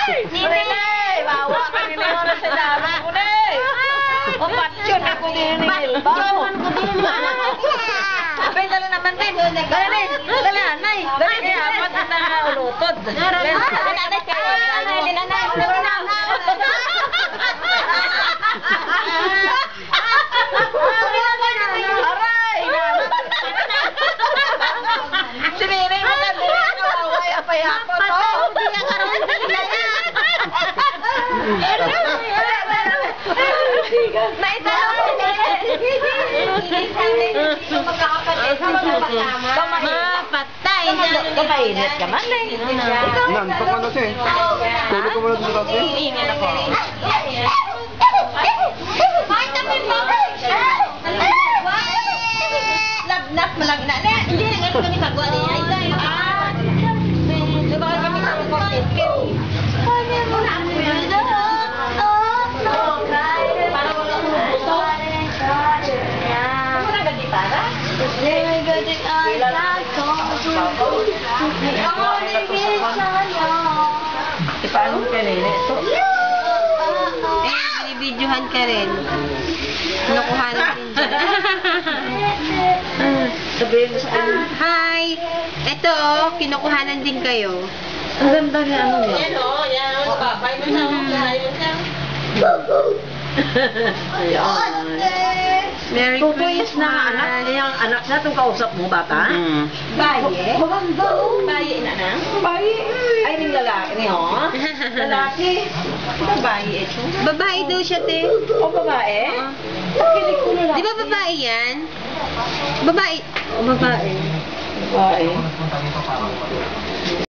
Nini! Bawa ka nini mo na sinabi ko na eh. O patsyon ako din ni Nilba. Abay, dala naman din. Dali, dali, anay. Dali, kaya apat na ulutod. Dali, anay kayo. Dali, anay. Aray! Siniri mo na din. Away, apay-apot. Hindi ka karoon sa Mapatay. Kapainit ka man eh. Nantok ka na siya eh. Tulog ka muna dito kasi. Init ako. Labnap, malagna na. Hindi na ganito kami kagawa niya. Diba kami sa mga paano ka rin? Binibidyohan ka rin. Kinukuhanan din dyan. Sabihin mo sa kanya. Hi! Ito oh, kinukuhanan din kayo. Ang ganda niya ano niya. Yan o, yan o. Babay mo na o. Ayaw na. Merry Tutoyos Christmas. na anak. Yung anak na itong kausap mo, bata? Baye? Maganda o. Bayi na na. Bayi. Ay, yung lalaki niyo. Lalaki. Babae ito. Babae daw siya, te. O babae? Pakilig ko lalaki. Di ba babae yan? Babae. O babae. Babae.